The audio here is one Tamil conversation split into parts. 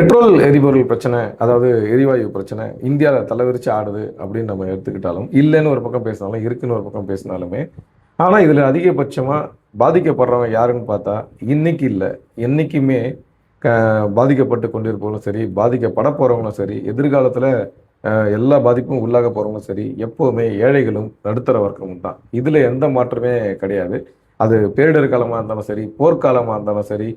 பெட்ரோல் எரிபொருள் பிரச்சனை, அதாவது எரிவாயு பிரச்சனை இந்தியாவில் தலைவிரிச்சு ஆடுது அப்படின்னு நம்ம எடுத்துக்கிட்டாலும், இல்லைன்னு ஒரு பக்கம் பேசினாலும், இருக்குன்னு ஒரு பக்கம் பேசினாலுமே, ஆனால் இதில் அதிகபட்சமாக பாதிக்கப்படுறவங்க யாருன்னு பார்த்தா, இன்னைக்கு இல்லை என்றைக்குமே க பாதிக்கப்பட்டு கொண்டிருப்பவங்களும் சரி, பாதிக்கப்பட போகிறவங்களும் சரி, எதிர்காலத்தில் எல்லா பாதிப்பும் உள்ளாக போகிறவங்களும் சரி, எப்போவுமே ஏழைகளும் நடுத்தர வர்க்கமும் தான். இதில் எந்த மாற்றமே கிடையாது. அது பேரிடர் காலமாக இருந்தாலும் சரி, போர்க்காலமாக இருந்தாலும் சரி,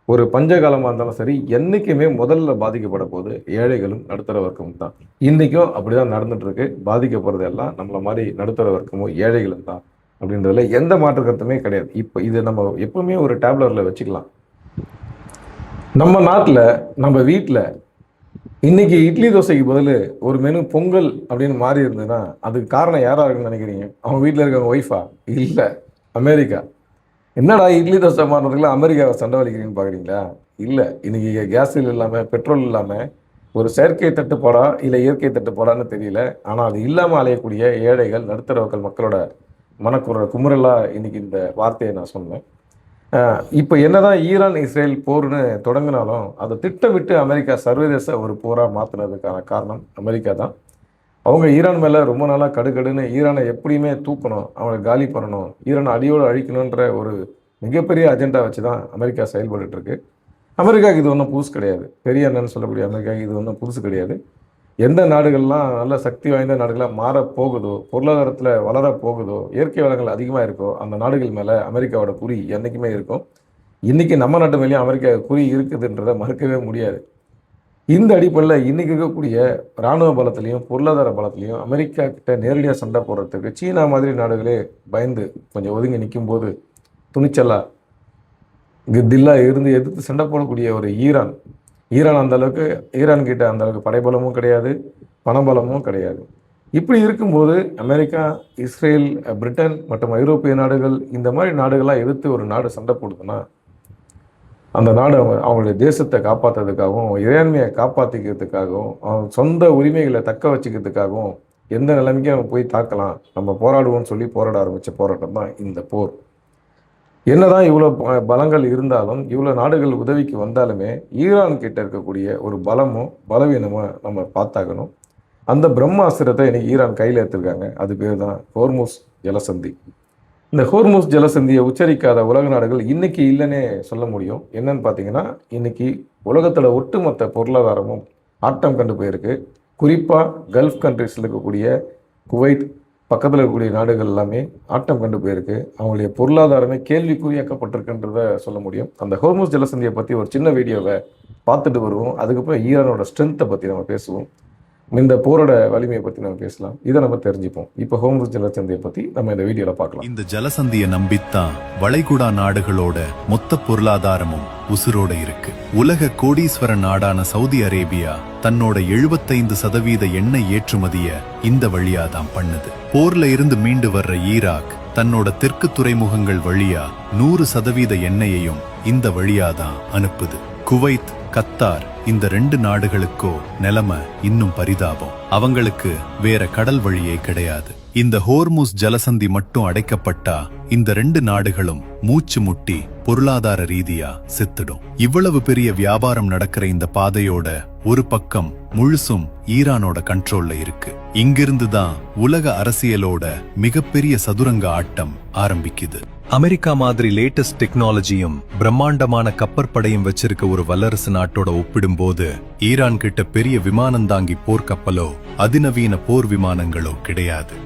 ஒரு பஞ்ச காலமாக இருந்தாலும் சரி, என்றைக்குமே முதல்ல பாதிக்கப்பட போகுது ஏழைகளும் நடுத்தர வர்க்கமும் தான். இன்றைக்கும் அப்படி தான் நடந்துட்டு இருக்கு. பாதிக்கப்படுறது எல்லாம் நம்மள மாதிரி நடுத்தர வர்க்கமும் ஏழைகளும் தான் அப்படின்றதுல எந்த மாற்று கருத்துமே கிடையாது. இப்போ இது நம்ம எப்பவுமே ஒரு டேப்லரில் வச்சுக்கலாம். நம்ம நாட்டில், நம்ம வீட்டில் இன்னைக்கு இட்லி தோசைக்கு பதில் ஒரு மெனு பொங்கல் அப்படின்னு மாறி இருந்ததுன்னா அதுக்கு காரணம் யாராக இருக்குன்னு நினைக்கிறீங்க? அவங்க வீட்டில் இருக்கவங்க ஒய்ஃபா? இல்லை, அமெரிக்கா. என்னடா இட்லி தோசை மாறினதுக்குலாம் அமெரிக்காவை சண்டை வலிக்கிறீங்கன்னு பார்க்குறீங்களா? இல்லை, இன்னைக்கு கேஸ் இல்லாமல், பெட்ரோல் இல்லாமல் ஒரு செயற்கை தட்டுப்பாடா இல்லை இயற்கை தட்டுப்பாடான்னு தெரியல. ஆனால் அது இல்லாமல் அலையக்கூடிய ஏழைகள் நடுத்தர மக்களோட குமுறலாக இன்னைக்கு இந்த வார்த்தையை நான் சொன்னேன். இப்போ என்னதான் ஈரான் இஸ்ரேல் போர்னு தொடங்கினாலும் அதை திட்டமிட்டு அமெரிக்கா சர்வதேச ஒரு போராக மாற்றினதுக்கான காரணம் அமெரிக்கா தான். அவங்க ஈரான் மேலே ரொம்ப நாளாக கடுகடுன்னு ஈரானை எப்படியுமே தூக்கணும், அவங்களை காலி பண்ணணும், ஈரானை அடியோடு அழிக்கணுன்ற ஒரு மிகப்பெரிய அஜெண்டா வச்சு தான் அமெரிக்கா செயல்பட்டுருக்கு. அமெரிக்காவுக்கு இது ஒன்றும் புதுசு கிடையாது. பெரிய அண்ணன் சொல்லக்கூடிய அமெரிக்காவுக்கு இது ஒன்றும் புதுசு கிடையாது. எந்த நாடுகள்லாம் நல்ல சக்தி வாய்ந்த நாடுகளாக மாறப்போகுதோ, பொருளாதாரத்தில் வளரப்போகுதோ, இயற்கை வளங்கள் அதிகமாக இருக்கோ, அந்த நாடுகள் மேலே அமெரிக்காவோட குறி என்றைக்குமே இருக்கும். இன்றைக்கி நம்ம நாட்டு மேலேயும் அமெரிக்கா குறி இருக்குதுன்றதை மறுக்கவே முடியாது. இந்த அடிப்படையில் இன்றைக்கி இருக்கக்கூடிய இராணுவ பலத்திலையும் பொருளாதார பலத்திலையும் அமெரிக்கா கிட்ட நேரடியாக சண்டை போடுறதுக்கு சீனா மாதிரி நாடுகளே பயந்து கொஞ்சம் ஒதுங்கி நிற்கும்போது துணிச்சலாக தில்லாக இருந்து எதிர்த்து சண்டை போடக்கூடிய ஒரு ஈரான் அந்தளவுக்கு ஈரான் கிட்ட அந்தளவுக்கு படைபலமும் கிடையாது, பணபலமும் கிடையாது. இப்படி இருக்கும்போது அமெரிக்கா, இஸ்ரேல், பிரிட்டன் மற்றும் ஐரோப்பிய நாடுகள் இந்த மாதிரி நாடுகளாக எதிர்த்து ஒரு நாடு சண்டை போடுதுன்னா அந்த நாடு அவங்களுடைய தேசத்தை காப்பாற்றுறதுக்காகவும், இறையாண்மையை காப்பாற்றிக்கிறதுக்காகவும், அவங்க சொந்த உரிமைகளை தக்க வச்சுக்கிறதுக்காகவும் எந்த நிலைமைக்கும் நம்ம போய் தாக்கலாம், நம்ம போராடுவோம்னு சொல்லி போராட ஆரம்பித்த போராட்டம் தான் இந்த போர். என்னதான் இவ்வளோ பலங்கள் இருந்தாலும், இவ்வளோ நாடுகள் உதவிக்கு வந்தாலுமே ஈரான் கிட்ட இருக்கக்கூடிய ஒரு பலவீனமோ நம்ம பார்த்தாக்கணும். அந்த பிரம்மாஸ்திரத்தை இன்னைக்கு ஈரான் கையில் எடுத்திருக்காங்க. அது பேர் தான் ஹோர்முஸ் ஜலசந்தி. இந்த ஹோர்முஸ் ஜலசந்தியை உச்சரிக்காத உலக நாடுகள் இன்னைக்கு இல்லைன்னே சொல்ல முடியும். என்னன்னு பார்த்தீங்கன்னா, இன்னைக்கு உலகத்தோட ஒட்டுமொத்த பொருளாதாரமும் ஆட்டம் கண்டு போயிருக்கு. குறிப்பாக கல்ஃப் கண்ட்ரிஸில் இருக்கக்கூடிய குவைத், பக்கத்தில் இருக்கக்கூடிய நாடுகள் எல்லாமே ஆட்டம் கண்டு போயிருக்கு. அவங்களுடைய பொருளாதாரமே கேள்விக்குறியாக்கப்பட்டிருக்குன்றத சொல்ல முடியும். அந்த ஹோர்முஸ் ஜலசந்தியை பற்றி ஒரு சின்ன வீடியோவை பார்த்துட்டு வருவோம். அதுக்கப்புறம் ஈரானோட ஸ்ட்ரென்த்தை பற்றி நம்ம பேசுவோம். இந்த போரோட வலிமையை பற்றி நம்ம பேசலாம். இதை நம்ம தெரிஞ்சுப்போம். இப்போ ஹோர்முஸ் ஜலசந்தியை பற்றி நம்ம இந்த வீடியோவில் பார்க்கலாம். இந்த ஜலசந்தியை நம்பித்தான் வளைகுடா நாடுகளோட மொத்த பொருளாதாரமும் உசுரோட இருக்கு. உலக கோடீஸ்வர நாடான சவுதி அரேபியா தன்னோட 75% எண்ணெய் ஏற்றுமதிய இந்த வழியாதான் பண்ணுது. போர்ல இருந்து மீண்டு வர்ற ஈராக் தன்னோட தெற்கு துறைமுகங்கள் வழியா 100% எண்ணெயையும் இந்த வழியாதான் அனுப்புது. குவைத், கத்தார் இந்த 2 நாடுகளுக்கோ நிலைமை இன்னும் பரிதாபம். அவங்களுக்கு வேற கடல் வழியே கிடையாது. இந்த ஹோர்முஸ் ஜலசந்தி மட்டும் அடைக்கப்பட்டா இந்த 2 நாடுகளும் மூச்சு முட்டி பொருளாதார ரீதியா செத்துடும். இவ்வளவு பெரிய வியாபாரம் நடக்கிற இந்த பாதையோட ஒரு பக்கம் முழுசும் ஈரானோட கண்ட்ரோல்ல இருக்கு. இங்கிருந்து தான் உலக அரசியலோட மிகப்பெரிய சதுரங்க ஆட்டம் ஆரம்பிக்குது. அமெரிக்கா மாதிரி லேட்டஸ்ட் டெக்னாலஜியும் பிரம்மாண்டமான கப்பற்படையும் வச்சிருக்க ஒரு வல்லரசு நாட்டோட ஒப்பிடும்போது ஈரான் கிட்ட பெரிய விமானந்தாங்கி போர்க்கப்பலோ அதிநவீன போர் விமானங்களோ கிடையாது.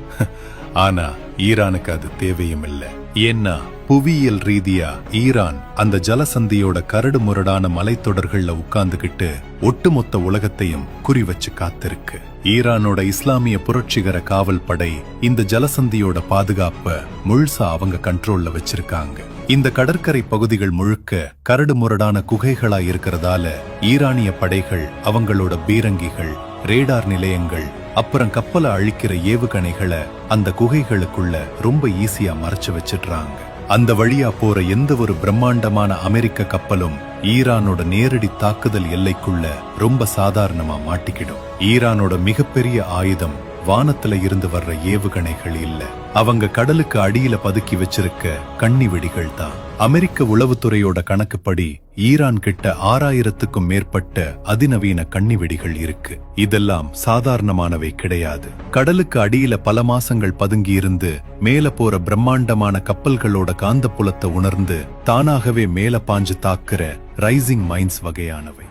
ஆனா ஈரானுக்கு அது தேவையும் இல்லை. ஏன்னா புவியியல் ரீதியா ஈரான் அந்த ஜலசந்தியோட கரடு முரடான மலைத்தொடர்கள்ல உட்கார்ந்துகிட்டு ஒட்டுமொத்த உலகத்தையும் குறி வச்சு காத்திருக்கு. ஈரானோட இஸ்லாமிய புரட்சிகர காவல் படை இந்த ஜலசந்தியோட பாதுகாப்ப முழுசா அவங்க கண்ட்ரோல்ல வச்சிருக்காங்க. இந்த கடற்கரை பகுதிகள் முழுக்க கரடு முரடான குகைகளா இருக்கிறதால ஈரானிய படைகள் அவங்களோட பீரங்கிகள், ரேடார் நிலையங்கள், அப்புறம் கப்பலை அழிக்கிற ஏவுகணைகளை அந்த குகைகளுக்குள்ள ரொம்ப ஈஸியா மறைச்சு வச்சிடுறாங்க. அந்த வழியா போற எந்த ஒரு பிரம்மாண்டமான அமெரிக்க கப்பலும் ஈரானோட நேரடி தாக்குதல் எல்லைக்குள்ள ரொம்ப சாதாரணமா மாட்டிக்கிடும். ஈரானோட மிகப்பெரிய ஆயுதம் வானத்துல இருந்து வர்ற ஏவுகணைகள் இல்ல, அவங்க கடலுக்கு அடியில பதுக்கி வச்சிருக்க கண்ணி வெடிகள் தான். அமெரிக்க உளவுத்துறையோட கணக்குப்படி ஈரான் கிட்ட 6000க்கும் மேற்பட்ட அதிநவீன கண்ணி வெடிகள் இருக்கு. இதெல்லாம் சாதாரணமானவை கிடையாது. கடலுக்கு அடியில பல மாசங்கள் பதுங்கி இருந்து மேல போற பிரம்மாண்டமான கப்பல்களோட காந்தப்புலத்தை உணர்ந்து தானாகவே மேல பாஞ்சு தாக்குற ரைசிங் மைன்ஸ் வகையானவை.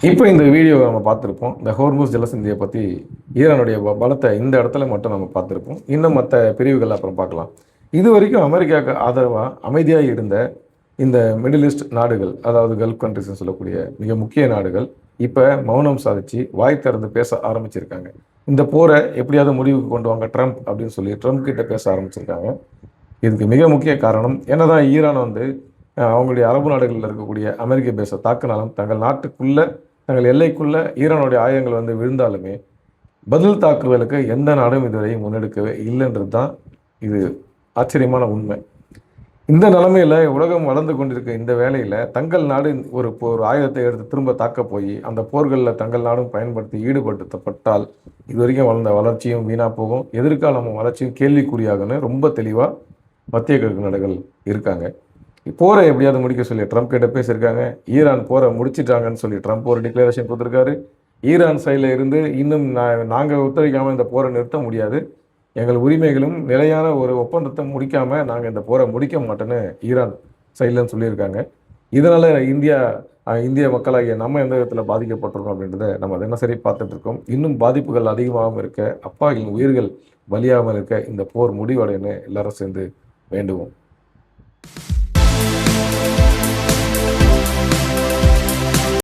இப்போ இந்த வீடியோவை நம்ம பார்த்துருப்போம். இந்த ஹோர்முஸ் ஜலசந்தியை பற்றி ஈரானுடைய பலத்தை இந்த இடத்துல மட்டும் நம்ம பார்த்துருப்போம். இன்னும் மற்ற பிரிவுகள் அப்புறம் பார்க்கலாம். இது வரைக்கும் அமெரிக்காவுக்கு ஆதரவாக அமைதியாக இருந்த இந்த மிடில் ஈஸ்ட் நாடுகள், அதாவது கல்ஃப் கண்ட்ரிஸ்ன்னு சொல்லக்கூடிய மிக முக்கிய நாடுகள், இப்போ மௌனம் சாதிச்சு வாய் திறந்து பேச ஆரம்பிச்சிருக்காங்க. இந்த போரை எப்படியாவது முடிவுக்கு கொண்டு வாங்க ட்ரம்ப் அப்படின்னு சொல்லி ட்ரம்ப் கிட்ட பேச ஆரம்பிச்சிருக்காங்க. இதுக்கு மிக முக்கிய காரணம் என்னதான் ஈரான் அவங்களுடைய அரபு நாடுகளில் இருக்கக்கூடிய அமெரிக்க பேஸை தாக்குனாலும் தங்கள் நாட்டுக்குள்ளே தங்கள் எல்லைக்குள்ளே ஈரானுடைய ஆயுதங்கள் விழுந்தாலுமே பதில் தாக்குதலுக்கு எந்த நாடும் இதுவரை முன்னெடுக்கவே இல்லைன்றது தான் இது ஆச்சரியமான உண்மை. இந்த நிலைமையில் உலகம் வளர்ந்து கொண்டிருக்க இந்த வேளையில் தங்கள் நாடு ஒரு ஆயுதத்தை எடுத்து திரும்ப தாக்க போய் அந்த போர்களில் தங்கள் நாடும் பயன்படுத்தி ஈடுபடுத்தப்பட்டால் இதுவரைக்கும் வளர்ந்த வளர்ச்சியும் வீணாக போகும், எதிர்காலம் வளர்ச்சியும் கேள்விக்குறியாகுன்னு ரொம்ப தெளிவாக மத்திய கிழக்கு நாடுகள் இருக்காங்க. போரை எப்படியாவது முடிக்க சொல்லி ட்ரம்ப் கிட்ட பேசியிருக்காங்க. ஈரான் போரை முடிச்சிட்டாங்கன்னு சொல்லி ட்ரம்ப் ஒரு டிக்ளரேஷன் கொடுத்துருக்காரு. ஈரான் சைடில் இருந்து இன்னும் நாங்கள் ஒத்துழைக்காமல் இந்த போரை நிறுத்த முடியாது, எங்கள் உரிமைகளும் நிலையான ஒரு ஒப்பந்தத்தை முடிக்காமல் நாங்கள் இந்த போரை முடிக்க மாட்டோன்னு ஈரான் சைட்லன்னு சொல்லியிருக்காங்க. இதனால் இந்திய மக்களாகிய நம்ம எந்த விதத்தில் பாதிக்கப்பட்டிருக்கோம் அப்படின்றத நம்ம தினசரி பார்த்துட்டு இருக்கோம். இன்னும் பாதிப்புகள் அதிகமாகவும் இருக்க, அப்பாவின் உயிர்கள் பலியாமல் இருக்க இந்த போர் முடிவடைன்னு எல்லாரும் சேர்ந்து வேண்டுவோம்.